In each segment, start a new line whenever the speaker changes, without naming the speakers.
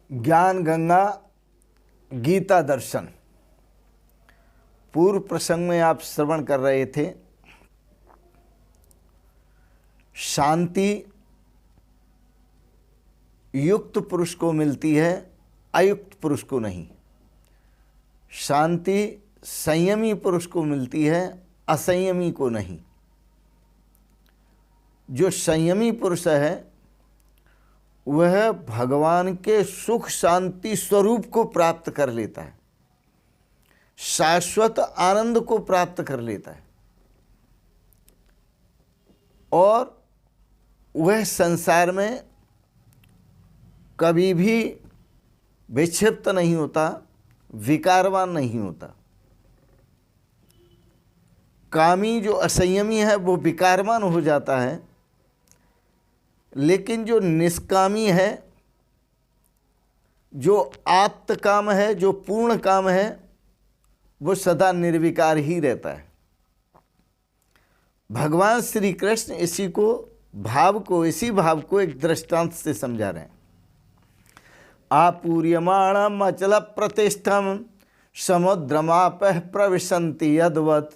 ज्ञान गंगा गीता दर्शन। पूर्व प्रसंग में आप श्रवण कर रहे थे, शांति युक्त पुरुष को मिलती है, अयुक्त पुरुष को नहीं। शांति संयमी पुरुष को मिलती है, असंयमी को नहीं। जो संयमी पुरुष है वह भगवान के सुख शांति स्वरूप को प्राप्त कर लेता है, शाश्वत आनंद को प्राप्त कर लेता है और वह संसार में कभी भी विक्षिप्त नहीं होता, विकारवान नहीं होता। कामी जो असंयमी है वो विकारवान हो जाता है, लेकिन जो निष्कामी है, जो आप्त काम है, जो पूर्ण काम है, वो सदा निर्विकार ही रहता है। भगवान श्री कृष्ण इसी भाव को एक दृष्टांत से समझा रहे हैं। आपूर्यमाणम अचल प्रतिष्ठम समुद्रमापः प्रविशन्ति यद्वत्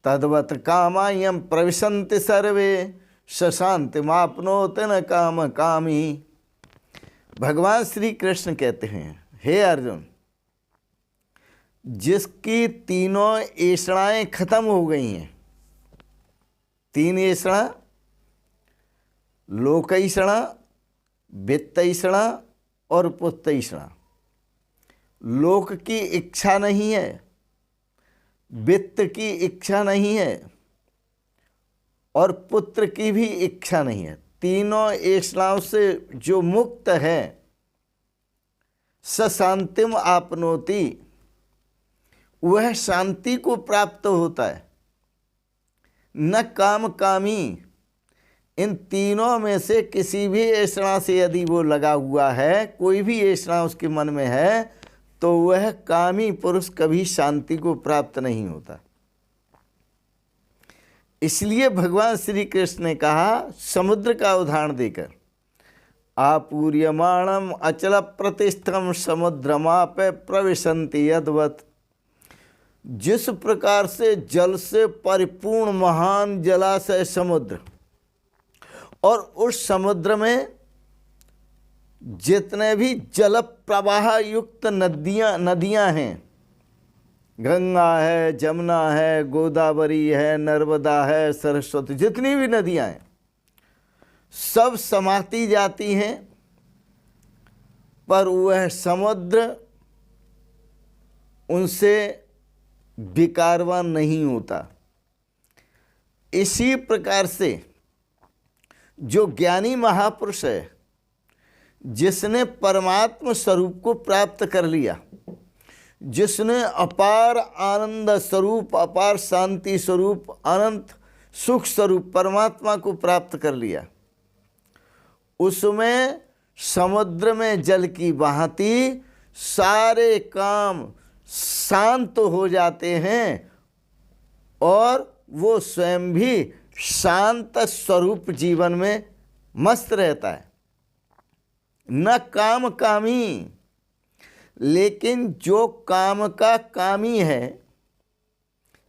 तद्वत् कामायं प्रविशन्ति सर्वे शांतिमाप्नोति न काम कामी। भगवान श्री कृष्ण कहते हैं, हे अर्जुन, जिसकी तीनों ऐषणाएं खत्म हो गई हैं, तीन ऐषणा, लोकैषणा, वित्तैषणा और पुत्रैषणा। लोक की इच्छा नहीं है, वित्त की इच्छा नहीं है और पुत्र की भी इच्छा नहीं है। तीनों ऐषणाओं से जो मुक्त है, स शांतिम आपनोति, वह शांति को प्राप्त होता है। न काम कामी, इन तीनों में से किसी भी ऐषणा से यदि वो लगा हुआ है, कोई भी ऐषणा उसके मन में है, तो वह कामी पुरुष कभी शांति को प्राप्त नहीं होता। इसलिए भगवान श्री कृष्ण ने कहा, समुद्र का उदाहरण देकर, आपूर्यमाणम अचल प्रतिष्ठम समुद्रमापः प्रविशन्ति यद्वत्। जिस प्रकार से जल से परिपूर्ण महान जलाशय समुद्र, और उस समुद्र में जितने भी जल प्रवाह युक्त नदियां हैं, गंगा है, जमुना है, गोदावरी है, नर्मदा है, सरस्वती, जितनी भी नदियां हैं सब समाती जाती हैं, पर वह समुद्र उनसे विकारवान नहीं होता। इसी प्रकार से जो ज्ञानी महापुरुष है, जिसने परमात्म स्वरूप को प्राप्त कर लिया, जिसने अपार आनंद स्वरूप, अपार शांति स्वरूप, अनंत सुख स्वरूप परमात्मा को प्राप्त कर लिया, उसमें समुद्र में जल की भांति सारे काम शांत हो जाते हैं और वो स्वयं भी शांत स्वरूप जीवन में मस्त रहता है। न काम कामी, लेकिन जो काम का कामी है,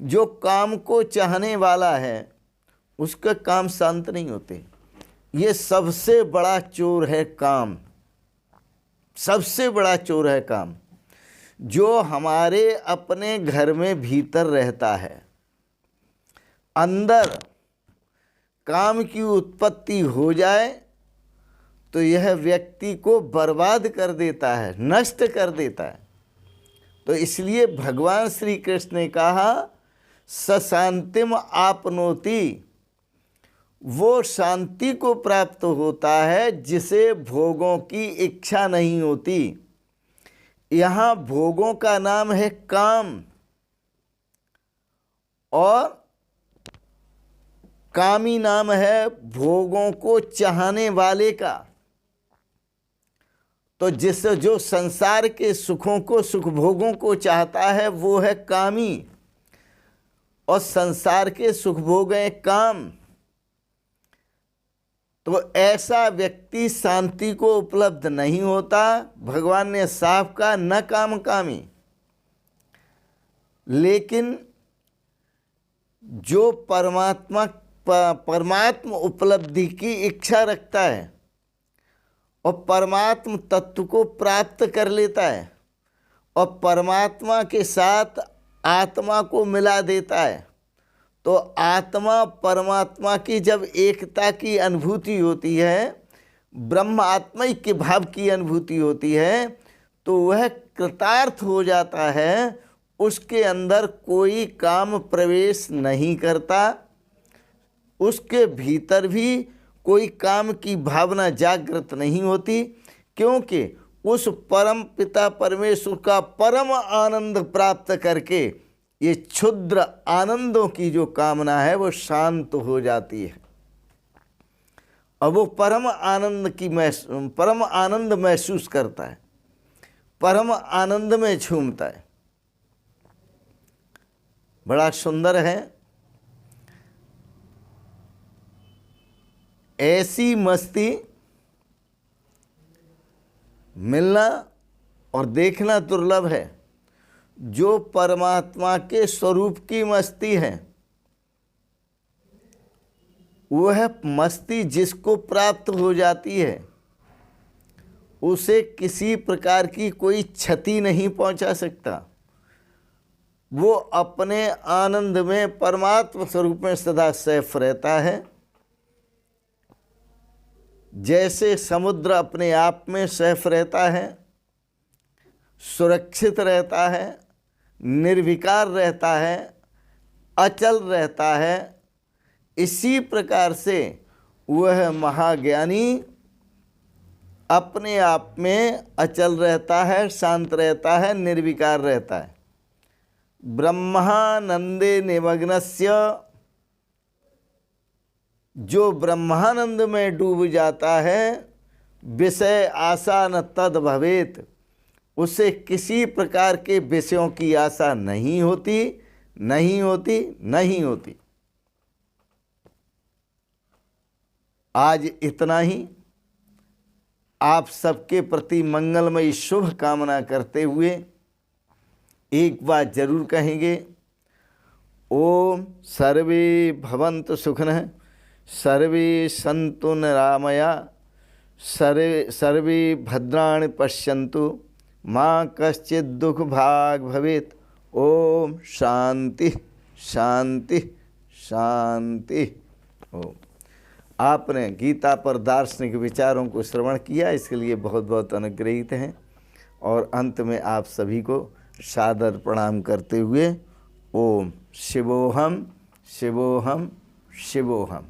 जो काम को चाहने वाला है, उसका काम शांत नहीं होते। ये सबसे बड़ा चोर है काम, सबसे बड़ा चोर है काम। जो हमारे अपने घर में भीतर रहता है, अंदर काम की उत्पत्ति हो जाए तो यह व्यक्ति को बर्बाद कर देता है, नष्ट कर देता है। तो इसलिए भगवान श्री कृष्ण ने कहा, स शांतिम आपनोति, वो शांति को प्राप्त होता है जिसे भोगों की इच्छा नहीं होती। यहाँ भोगों का नाम है काम और कामी नाम है भोगों को चाहने वाले का। तो जो संसार के सुखों को, सुख भोगों को चाहता है, वो है कामी, और संसार के सुख भोग हैं काम। तो ऐसा व्यक्ति शांति को उपलब्ध नहीं होता। भगवान ने साफ कहा न काम कामी। लेकिन जो परमात्म उपलब्धि की इच्छा रखता है और परमात्म तत्व को प्राप्त कर लेता है और परमात्मा के साथ आत्मा को मिला देता है, तो आत्मा परमात्मा की जब एकता की अनुभूति होती है, ब्रह्म आत्मिक भाव की अनुभूति होती है, तो वह कृतार्थ हो जाता है। उसके अंदर कोई काम प्रवेश नहीं करता, उसके भीतर भी कोई काम की भावना जागृत नहीं होती, क्योंकि उस परम पिता परमेश्वर का परम आनंद प्राप्त करके ये क्षुद्र आनंदों की जो कामना है वो शांत हो जाती है। अब वो परम आनंद महसूस करता है, परम आनंद में झूमता है। बड़ा सुंदर है। ऐसी मस्ती मिलना और देखना दुर्लभ है। जो परमात्मा के स्वरूप की मस्ती है, वह मस्ती जिसको प्राप्त हो जाती है उसे किसी प्रकार की कोई क्षति नहीं पहुंचा सकता। वो अपने आनंद में परमात्मा स्वरूप में सदा सैफ रहता है। जैसे समुद्र अपने आप में सैफ रहता है, सुरक्षित रहता है, निर्विकार रहता है, अचल रहता है, इसी प्रकार से वह महाज्ञानी अपने आप में अचल रहता है, शांत रहता है, निर्विकार रहता है। ब्रह्मानंदे निमग्नस्य, जो ब्रह्मानंद में डूब जाता है, विषय आशा न तद भवेत, उसे किसी प्रकार के विषयों की आशा नहीं होती, नहीं होती, नहीं होती। आज इतना ही। आप सबके प्रति मंगलमयी शुभ कामना करते हुए एक बात जरूर कहेंगे, ओम सर्वे भवन्तु सुखिनः, सर्वे सन्तु निरामया, सर्वे भद्राणि पश्यन्तु, माँ कश्चित् दुख भाग भवेत्। ओम शांति शांति शांति। ओम। आपने गीता पर दार्शनिक विचारों को श्रवण किया, इसके लिए बहुत बहुत अनुग्रहित हैं। और अंत में आप सभी को सादर प्रणाम करते हुए ओम शिवोहम शिवोहम शिवोहम।